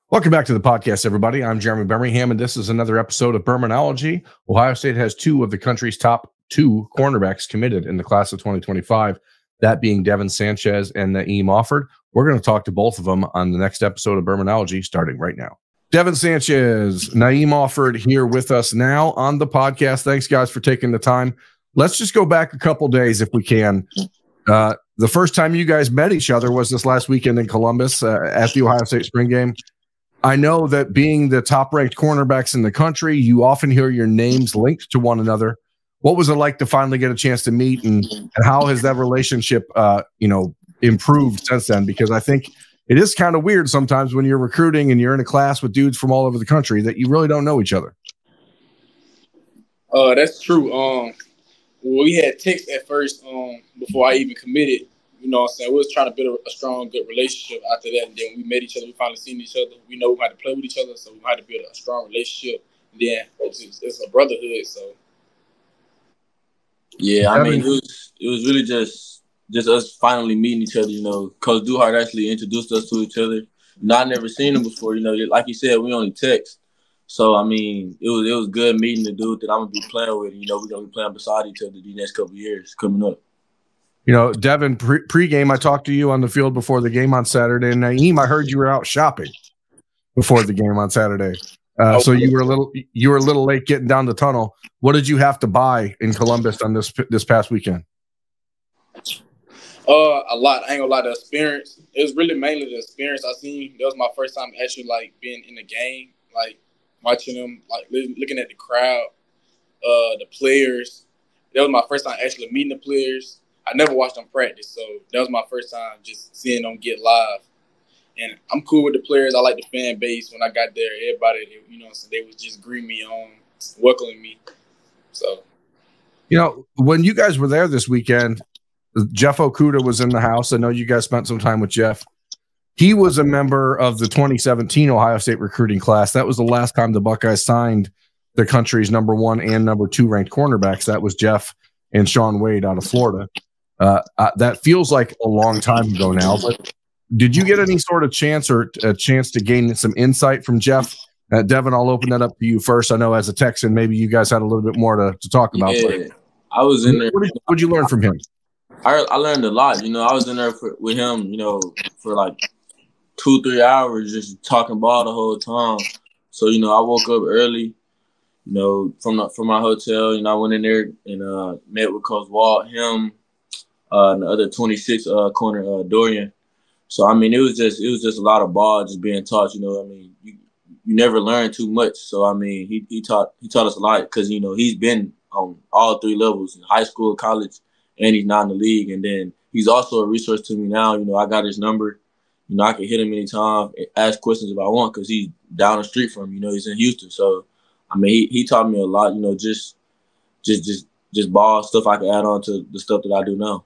Welcome back to the podcast, everybody. I'm Jeremy Birmingham, and this is another episode of Birminology. Ohio State has two of the country's top two cornerbacks committed in the class of 2025, that being Devin Sanchz and Naeem Offord. We're going to talk to both of them on the next episode of Birminology starting right now. Devin Sanchz, Naeem Offord here with us now on the podcast. Thanks, guys, for taking the time. Let's just go back a couple days if we can. The first time you guys met each other was this last weekend in Columbus at the Ohio State spring game. I know that being the top-ranked cornerbacks in the country, you often hear your names linked to one another. What was it like to finally get a chance to meet, and how has that relationship, improved since then? Because I think it is kind of weird sometimes when you're recruiting and you're in a class with dudes from all over the country that you really don't know each other. That's true. We had text at first before I even committed. You know what I'm saying? We was trying to build a strong, good relationship after that. And then when we met each other, we finally seen each other. We know we had to play with each other, so we had to build a strong relationship. And then it's a brotherhood, so. Yeah, I mean, it was really just us finally meeting each other, you know. Coach Duhart actually introduced us to each other. I'd never seen him before, you know. Like you said, we only text. So, I mean, it was good meeting the dude that I'm going to be playing with. You know, we're going to be playing beside each other the next couple of years coming up. You know, Devin, pre-game, I talked to you on the field before the game on Saturday. And Naeem, I heard you were out shopping before the game on Saturday. So you were a little late getting down the tunnel. What did you have to buy in Columbus on this past weekend? A lot. I ain't gonna lie, the experience. It was really mainly the experience I seen. That was my first time actually being in the game, watching them, looking at the crowd, the players. That was my first time actually meeting the players. I never watched them practice, so that was my first time just seeing them get live. And I'm cool with the players. I like the fan base. When I got there, everybody, so they was just greeting me on, welcoming me. So, when you guys were there this weekend, Jeff Okudah was in the house. I know you guys spent some time with Jeff. He was a member of the 2017 Ohio State recruiting class. That was the last time the Buckeyes signed the country's number 1 and number 2 ranked cornerbacks. That was Jeff and Sean Wade out of Florida. That feels like a long time ago now, but did you get any sort of chance or a chance to gain some insight from Jeff? Devin, I'll open that up to you first. I know as a Texan, maybe you guys had a little bit more to talk about. Yeah, I was in there. What did you learn from him? I learned a lot. I was in there with him, for like 2-3 hours just talking ball the whole time. So, I woke up early, from my hotel. I went in there and met with Coach Walton, him, and the other 26 corner Dorian. So I mean, it was just a lot of ball just being taught. You never learn too much. So I mean, he taught us a lot because he's been on all 3 levels in high school, college, and he's now in the league. And then he's also a resource to me now. I got his number. I can hit him anytime, ask questions if I want because he's down the street from me. He's in Houston. So I mean, he taught me a lot. Just ball stuff I can add on to the stuff that I do now.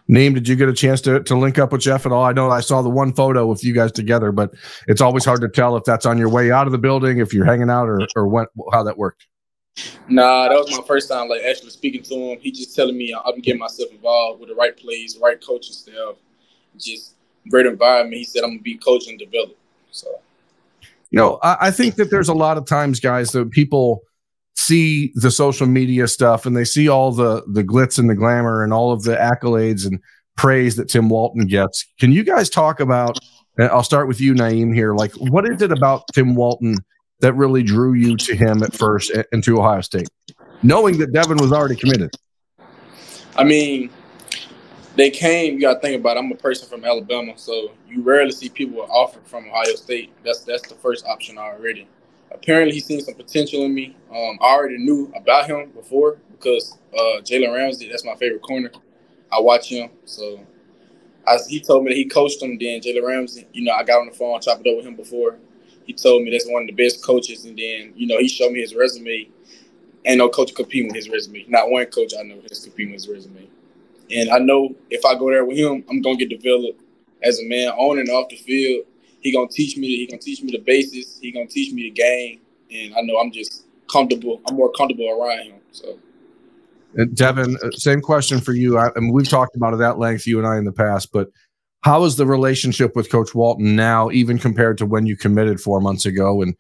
Naeem, did you get a chance to link up with Jeff at all? I know I saw the one photo with you guys together, but it's always hard to tell if that's on your way out of the building, if you're hanging out, or how that worked. Nah, that was my first time actually speaking to him. He just telling me I'm getting myself involved with the right plays, right coaching staff, just great environment. He said I'm gonna be coach and develop. So, I think that there's a lot of times, guys, that people see the social media stuff and they see all the glitz and the glamour and all of the accolades and praise that Tim Walton gets. Can you guys talk about, and I'll start with you, Naeem, here, what is it about Tim Walton that really drew you to him at first and to Ohio State, knowing that Devin was already committed? I mean, they came, you got to think about it. I'm a person from Alabama, so you rarely see people offered from Ohio State. That's the first option already. Apparently, he's seen some potential in me. I already knew about him before because Jalen Ramsey, that's my favorite corner. I watch him. So he told me that he coached him. Then Jalen Ramsey, I got on the phone, chopped it up with him before. He told me that's one of the best coaches. And then, he showed me his resume. Ain't no coach competing with his resume. Not one coach I know is competing with his resume. And I know if I go there with him, I'm going to get developed as a man on and off the field. He gonna teach me the basics. He gonna teach me the game, and I know I'm just comfortable. I'm more comfortable around him. So, Devin, same question for you. I mean, we've talked about it at length, you and I, in the past. But How is the relationship with Coach Walton now, even compared to when you committed 4 months ago? And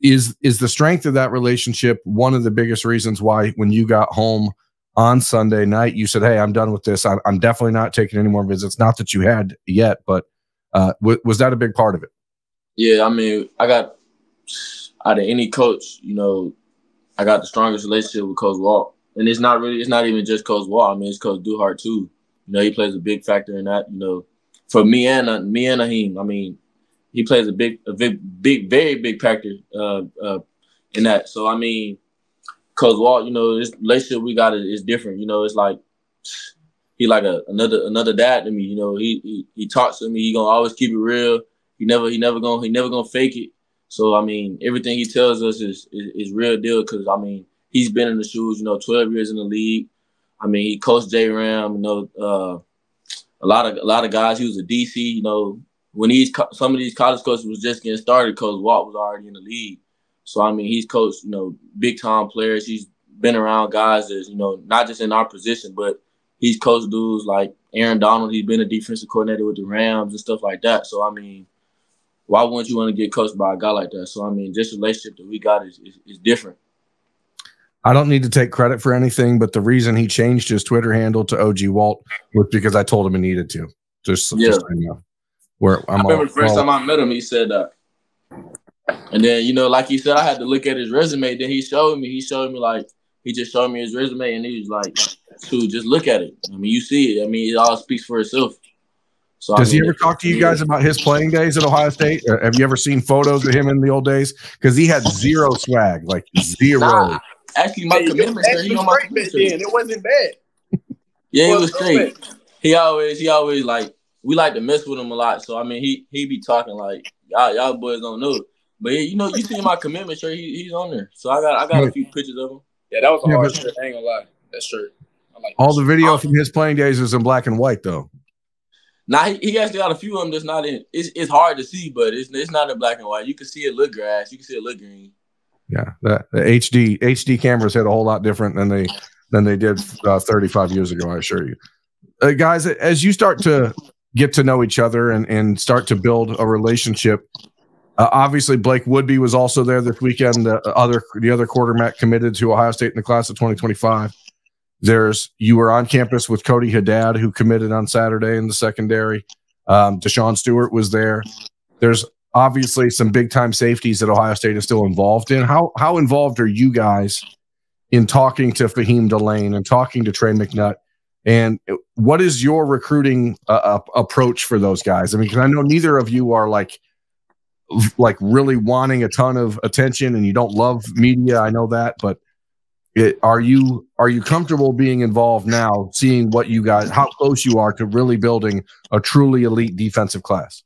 is the strength of that relationship one of the biggest reasons why when you got home on Sunday night, you said, hey, I'm done with this. I'm definitely not taking any more visits. Not that you had yet, but was that a big part of it? Yeah, I mean, I got out of any coach, I got the strongest relationship with Coach Walt. And it's not even just Coach Walt. I mean, it's Coach Duhart too. He plays a big factor in that, for me and Naheem. I mean, he plays a very big factor in that. So, I mean, Coach Walt, this relationship we got is different. It's like he like another dad to me. He talks to me. He gonna always keep it real. He never gonna fake it. So, I mean, everything he tells us is real deal because, I mean, he's been in the shoes, 12 years in the league. I mean, he coached J-Ram, a lot of guys. He was a DC, when some of these college coaches was just getting started, Coach Walt was already in the league. So, I mean, he's coached, big-time players. He's been around guys that's, not just in our position, but he's coached dudes like Aaron Donald. He's been a defensive coordinator with the Rams and stuff like that. So, I mean, why wouldn't you want to get coached by a guy like that? So, I mean, this relationship that we got is different. I don't need to take credit for anything, but the reason he changed his Twitter handle to OG Walt was because I told him he needed to. Just so you know. I remember the first time I met him, he said that. And then, like he said, I had to look at his resume. Then he just showed me his resume, and he was like, dude, just look at it. I mean, you see it. I mean, it all speaks for itself. So, Does he ever talk to you guys about his playing days at Ohio State? Have you ever seen photos of him in the old days? Because he had zero swag, like zero. Nah, actually, my commitment, sir. It wasn't bad. Yeah, it was straight. He always like, we like to mess with him a lot. So, I mean, he be talking like, y'all boys don't know it. But, you see my commitment shirt, he's on there. So, I got a few pictures of him. Yeah, that was a hard shirt. I ain't gonna lie. That shirt. I like all the video from his playing days is in black and white, though. Nah, he actually got a few of them that's not in. It's hard to see, but it's not in black and white. You can see it look grass. You can see it look green. Yeah, the HD cameras hit a whole lot different than they did 35 years ago. I assure you, guys. As you start to get to know each other and start to build a relationship, obviously Blake Woodby was also there this weekend. The other quarterback committed to Ohio State in the class of 2025. You were on campus with Cody Haddad, who committed on Saturday in the secondary. Deshaun Stewart was there. There's obviously some big-time safeties that Ohio State is still involved in. How involved are you guys in talking to Fahim Delane and talking to Trey McNutt? And what is your recruiting approach for those guys? I mean, because I know neither of you are like really wanting a ton of attention, and you don't love media. I know that, but are you comfortable being involved now, seeing what you guys, how close you are to really building a truly elite defensive class?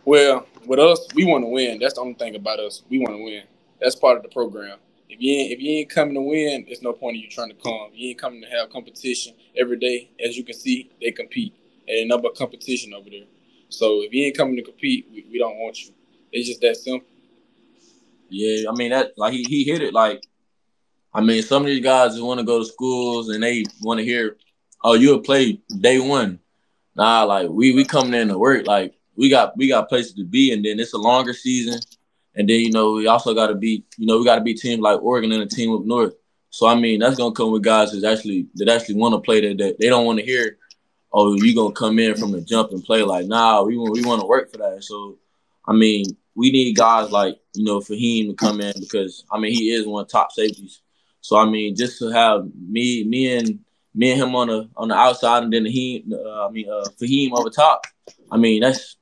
Well, with us, we want to win. That's the only thing about us. We want to win. That's part of the program. If you ain't coming to win, there's no point in you trying to come. You ain't coming to have competition every day. As you can see, they compete. And there's nothing but competition over there. So if you ain't coming to compete, we don't want you. It's just that simple. Yeah, I mean, that like he hit it. Like, I mean, some of these guys just want to go to schools and they want to hear, oh, you'll play day one. Nah, like we coming in to work. Like we got places to be, and then it's a longer season. And then, we also got to beat, we got to beat teams like Oregon and a team up north. So, I mean, that's going to come with guys that actually want to play that they don't want to hear, oh, you going to come in from the jump and play. Like, nah, we want to work for that. So, I mean, we need guys like, Fahim to come in because, I mean, he is one of the top safeties. So, I mean, just to have me and him on the outside and then Fahim over top, I mean, that's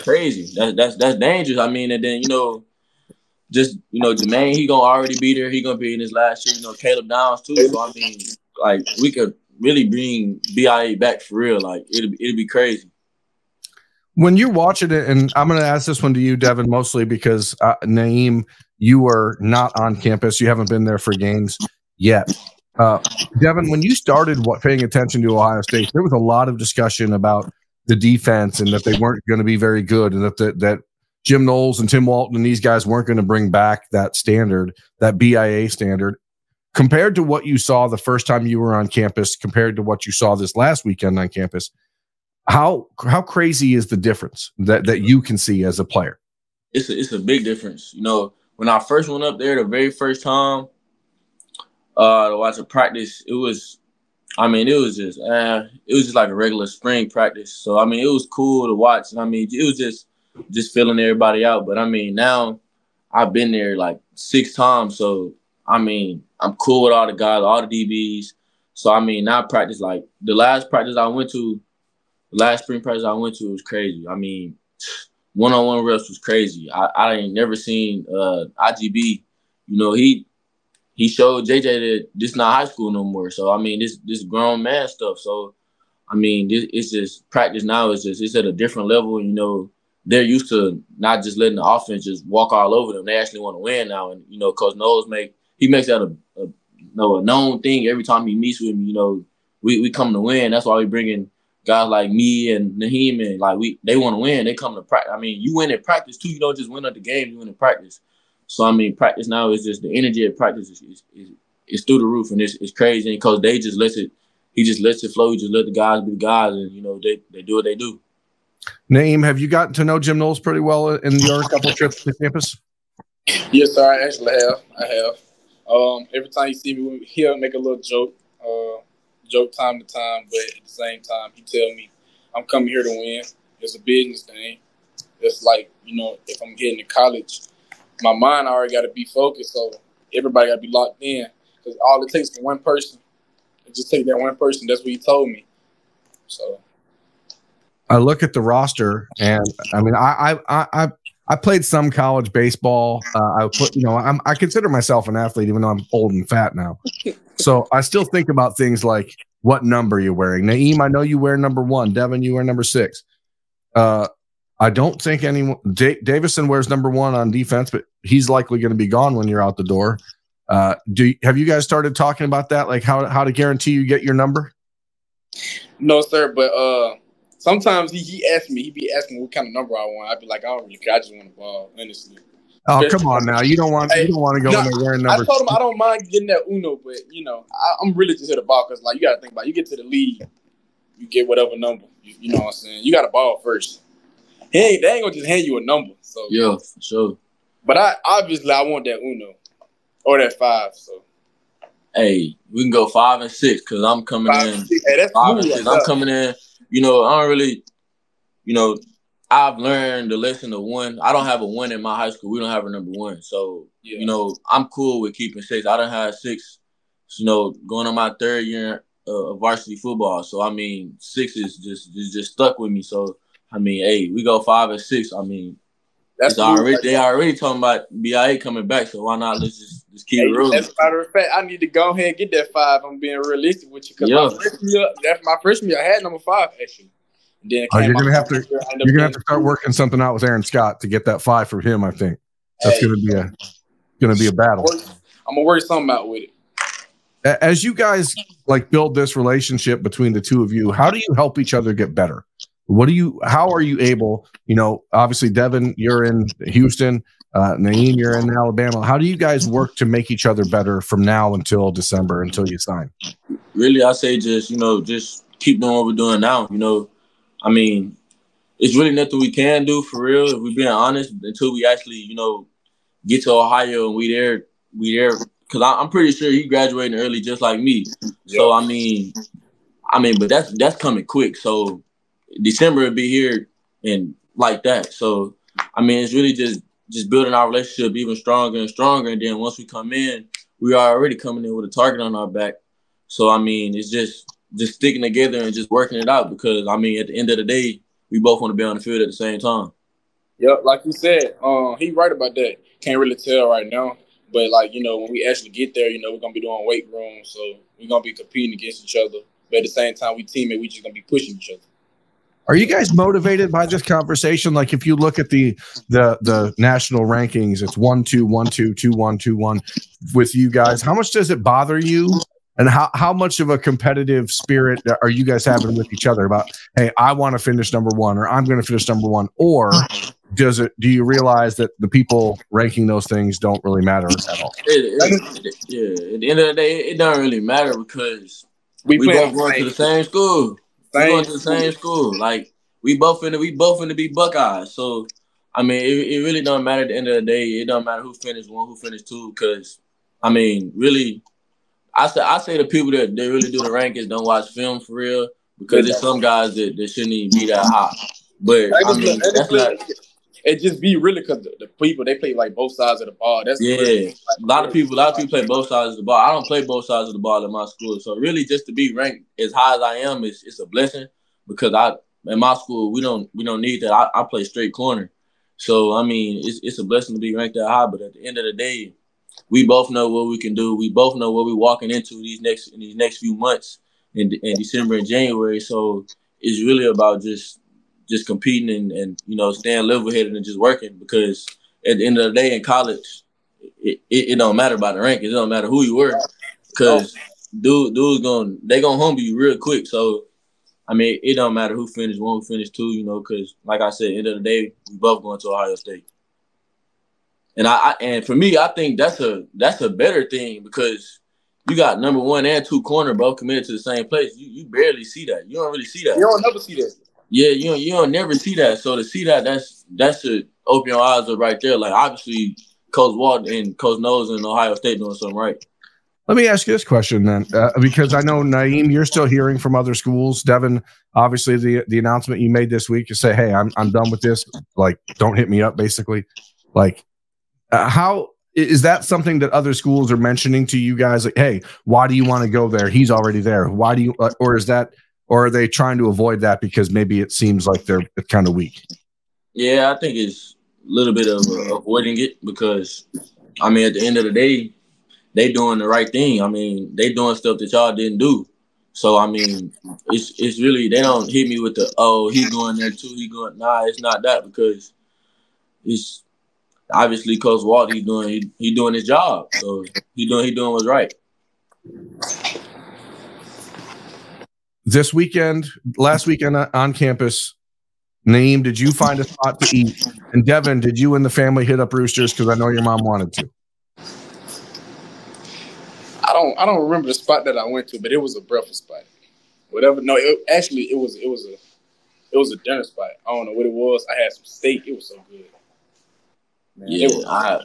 crazy. That's dangerous. I mean, and then Jermaine, he gonna already be there. He gonna be in his last year. Caleb Downs too. So I mean, like we could really bring BIA back for real. Like it'd be crazy. When you're watching it, and I'm gonna ask this one to you, Devin, mostly because Naeem, you are not on campus. You haven't been there for games yet. Devin, when you started paying attention to Ohio State, there was a lot of discussion about the defense and that they weren't going to be very good, and that Jim Knowles and Tim Walton and these guys weren't going to bring back that standard, that BIA standard. Compared to what you saw the first time you were on campus, compared to what you saw this last weekend on campus, How crazy is the difference that you can see as a player? It's a big difference. When I first went up there the very first time to watch a practice, it was just like a regular spring practice. So it was cool to watch, and it was just filling everybody out. But now I've been there like 6 times, so I'm cool with all the guys, all the DBs. So now practice, like the last spring practice I went to was crazy. One-on-one reps was crazy. I ain't never seen IGB. He showed JJ that this not high school no more. So this grown man stuff. So it's just practice now. It's at a different level. They're used to not just letting the offense just walk all over them. They actually want to win now. And Coach Knowles makes that a known thing every time he meets with me. We come to win. That's why we bring in guys like me and Naheem, and they want to win. They come to practice. You win at practice too. You don't just win at the game. You win at practice. So practice now is just the energy at practice is through the roof, and it's crazy. And Coach Day just lets it. He just lets it flow. He just let the guys be the guys, and they do what they do. Naeem, have you gotten to know Jim Knowles pretty well in your couple of trips to campus? Yes, sir. I actually have. I have. Every time you see me, he'll make a little joke time to time, but at the same time, he tell me I'm coming here to win. It's a business thing. It's like, if I'm getting to college, my mind already got to be focused, so everybody got to be locked in. Because all it takes for one person, just take that one person. That's what he told me. So I look at the roster, and I played some college baseball. I consider myself an athlete, even though I'm old and fat now. So I still think about things like what number you're wearing. Naeem, I know you wear number 1. Devin, you wear number 6. I don't think anyone. Davison wears number 1 on defense, but he's likely going to be gone when you're out the door. Have you guys started talking about that, like how to guarantee you get your number? No, sir, but sometimes he asks me. He be asking what kind of number I want. I'd be like, I don't really care. I just want the ball, honestly. Oh, come on now. You don't want to go in there wearing number. I told him I don't mind getting that Uno, but I'm really just hit the ball because you got to think about it. You get to the league, you get whatever number. You know what I'm saying? You got a ball first. They ain't gonna just hand you a number. So yeah, for sure. But I want that Uno or that 5. So hey, we can go 5 and 6 because I'm coming 5 in. And 6. Hey, that's 5 and 6. I'm coming in. I don't really. I've learned the lesson of 1. I don't have a 1 in my high school. We don't have a number 1. So, I'm cool with keeping 6. I done had 6, going on my 3rd year of varsity football. So, 6 is just stuck with me. So, hey, we go 5 and 6. That's they already talking about BIA coming back. So, why not? Let's just keep it rolling. As a matter of fact, I need to go ahead and get that 5. I'm being realistic with you because my freshman year, I had number 5, actually. You're gonna have to start working something out with Aaron Scott to get that 5 from him. I think that's gonna be a battle. I'm gonna work something out with it. As you guys build this relationship between the two of you, how do you help each other get better? How are you able? Obviously, Devin, you're in Houston. Naeem, you're in Alabama. How do you guys work to make each other better from now until December, until you sign? Really, I say just keep doing what we're doing now. It's really nothing we can do for real, if we're being honest, until we actually, get to Ohio and we there. Because I'm pretty sure he graduating early just like me. So, but that's coming quick. So, December will be here and like that. So, it's really just building our relationship even stronger and stronger. And then once we come in, we are already coming in with a target on our back. So, it's just sticking together and just working it out because, at the end of the day, we both want to be on the field at the same time. Yep, like you said, he right about that. Can't really tell right now. But, when we actually get there, we're going to be doing weight room. So, we're going to be competing against each other. But at the same time, we teammate, we just going to be pushing each other. Are you guys motivated by this conversation? Like if you look at the national rankings, it's 1-2, 1-2, 2-1, 2-1 with you guys. How much does it bother you? And how much of a competitive spirit are you guys having with each other about, hey, I want to finish number 1 or I'm going to finish number 1? Or do you realize that the people ranking those things don't really matter at all? At the end of the day, it doesn't really matter because we both going to the same school. We going to the same school. Like we both finna be Buckeyes. So I mean, it really don't matter at the end of the day. It don't matter who finished one, who finished two, because I mean, really, I say the people that they really do the rankings don't watch film for real, because there's some guys that shouldn't even be that high. But I mean, that's not. It just be really because the people, they play like both sides of the ball. That's really, like, a lot of people play both sides of the ball. I don't play both sides of the ball in my school, so really just to be ranked as high as I am it's a blessing, because in my school we don't need that. I play straight corner, so I mean it's a blessing to be ranked that high. But at the end of the day, we both know what we can do. We both know what we're walking into these next few months in December and January. So it's really about just competing and you know, staying level-headed and just working, because at the end of the day in college, it don't matter about the rankings. It don't matter who you were, because dudes gonna humble you real quick. So I mean, it don't matter who finished one, who finished two, you know, because like I said, at the end of the day, we both going to Ohio State. And for me, I think that's a better thing, because you got number 1 and 2 corner both committed to the same place. You barely see that. You don't really see that. You don't never see that. Yeah, you don't never see that. So to see that should open your eyes up right there. Like obviously, Coach Walton and Coach Knowles in Ohio State doing something right. Let me ask you this question then, because I know, Naeem, you're still hearing from other schools. Devin, obviously the announcement you made this week, you say, hey, I'm done with this. Like, don't hit me up, basically. Like, how is that something that other schools are mentioning to you guys? Like, hey, why do you want to go there? He's already there. Why do you, or are they trying to avoid that because maybe it seems like they're kind of weak? Yeah, I think it's a little bit of avoiding it, because, I mean, at the end of the day, they doing the right thing. I mean, they doing stuff that y'all didn't do. So, I mean, it's really, they don't hit me with the, oh, he going there too, nah, it's not that, because it's obviously Coach Walt, he doing his job. So he doing what's right. Last weekend on campus, Naeem, did you find a spot to eat? And Devin, did you and the family hit up Roosters? Because I know your mom wanted to. I don't remember the spot that I went to, but it was a breakfast spot. Whatever. No, it was a dinner spot. I don't know what it was. I had some steak. It was so good. Man, yeah,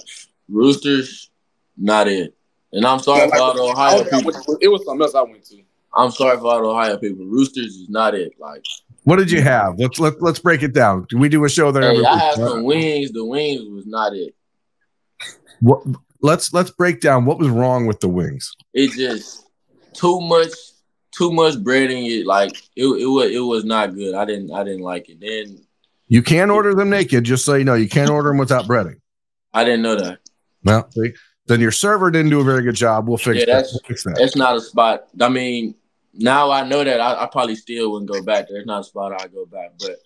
Roosters, not it. And I'm sorry for all the Ohio people. It was something else I went to. I'm sorry for all the Ohio people. Roosters is not it. Like, what did you have? Let's break it down. Do we do a show there? Hey, I had some wings. The wings was not it. What? Let's break down what was wrong with the wings. It just too much breading. It like it was not good. I didn't like it. Then you can't order them naked. Just so you know, you can't order them without breading. I didn't know that. Well, then your server didn't do a very good job. We'll fix that. That's not a spot. I mean, now I know that I probably still wouldn't go back there. It's not a spot I'd go back. But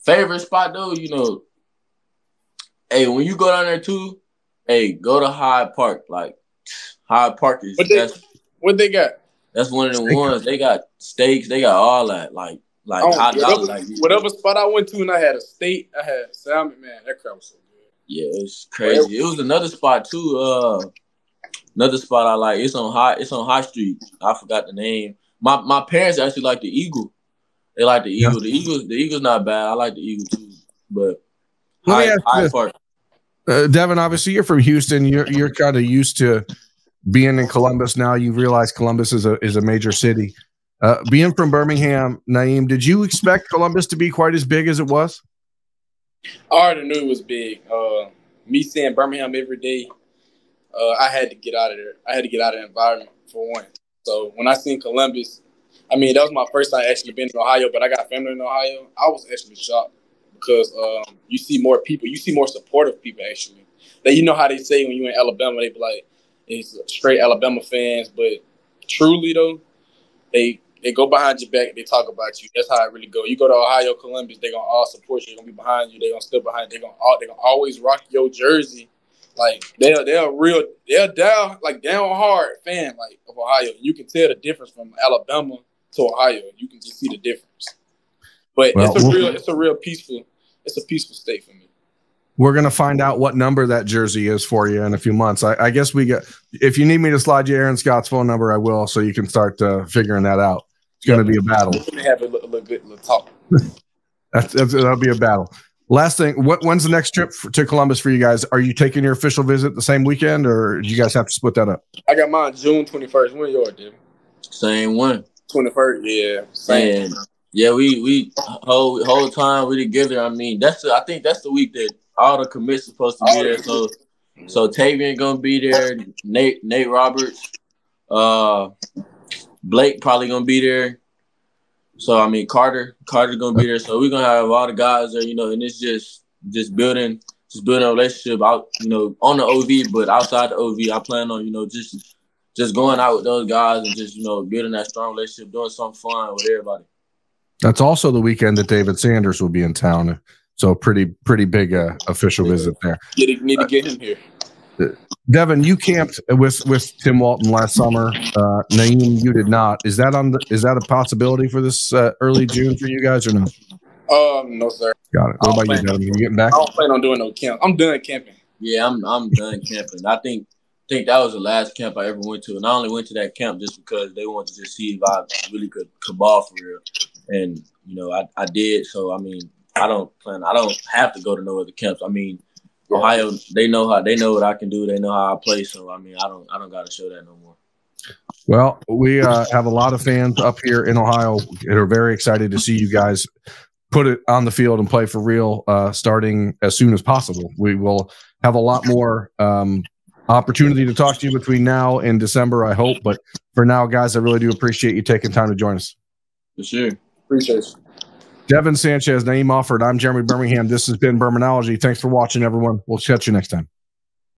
favorite spot though, you know, hey, when you go down there too, hey, go to Hyde Park. Like Hyde Park is what they got? That's one of the ones. They got steaks. They got all that. Like hot dogs. Whatever spot I went to, and I had a steak. I had salmon. Man, that crap was so good. Yeah, it's crazy. It was another spot too. Another spot I like. It's on High Street. I forgot the name. My parents actually like the Eagle. They like the Eagle. Yeah. The Eagle's not bad. I like the Eagle too. But Hyde Park. Devin, obviously you're from Houston. You're kind of used to being in Columbus now. You realize Columbus is a major city. Being from Birmingham, Naeem, did you expect Columbus to be quite as big as it was? I already knew it was big. Me seeing Birmingham every day, I had to get out of there. I had to get out of the environment for one. So when I seen Columbus, I mean, that was my first time actually being in Ohio, but I got family in Ohio. I was actually shocked because you see more people. You see more supportive people, actually. You know how they say when you're in Alabama, they be like, it's straight Alabama fans. But truly, though, they go behind your back. They talk about you. That's how it really go. You go to Ohio, Columbus, they're going to all support you. They're going to be behind you. They're going to still behind you. They're going to always rock your jersey. Like, they're down hard fan, like, of Ohio. You can tell the difference from Alabama to Ohio. You can just see the difference. But it's a real peaceful state for me. We're going to find out what number that jersey is for you in a few months. I guess if you need me to slide you Aaron Scott's phone number, I will, so you can start figuring that out. It's going to be a battle. We're going to have a little good little talk. That'll be a battle. Last thing, when's the next trip to Columbus for you guys? Are you taking your official visit the same weekend, or do you guys have to split that up? I got mine June 21st. When yours, Devin? Same one. 21st, yeah. Same. And yeah, we whole time we together. I mean, I think that's the week that all the commits are supposed to be there. So Tavian gonna be there. Nate Roberts, Blake probably gonna be there. So I mean, Carter's gonna be there. So we're gonna have all the guys there, and it's just building a relationship out, on the OV, but outside the OV, I plan on, just going out with those guys and just, building that strong relationship, doing something fun with everybody. That's also the weekend that David Sanders will be in town. So pretty big official visit there. Need to get him here. Devin, you camped with Tim Walton last summer. Naeem, you did not. Is that a possibility for this early June for you guys or no? No, sir. Got it. What about you, Devin? You getting back? I don't plan on doing no camp. I'm done camping. Yeah, I'm done camping. I think that was the last camp I ever went to, and I only went to that camp just because they wanted to just see if I really could ball for real. And I did. So I mean, I don't have to go to no other camps. I mean, Ohio, they know what I can do. They know how I play. So I mean, I don't got to show that no more. Well, we have a lot of fans up here in Ohio that are very excited to see you guys put it on the field and play for real, starting as soon as possible. We will have a lot more opportunity to talk to you between now and December, I hope. But for now, guys, I really do appreciate you taking time to join us. For sure. Appreciate it. Devin Sanchz, Naeem Offord, I'm Jeremy Birmingham. This has been Birminology. Thanks for watching, everyone. We'll catch you next time.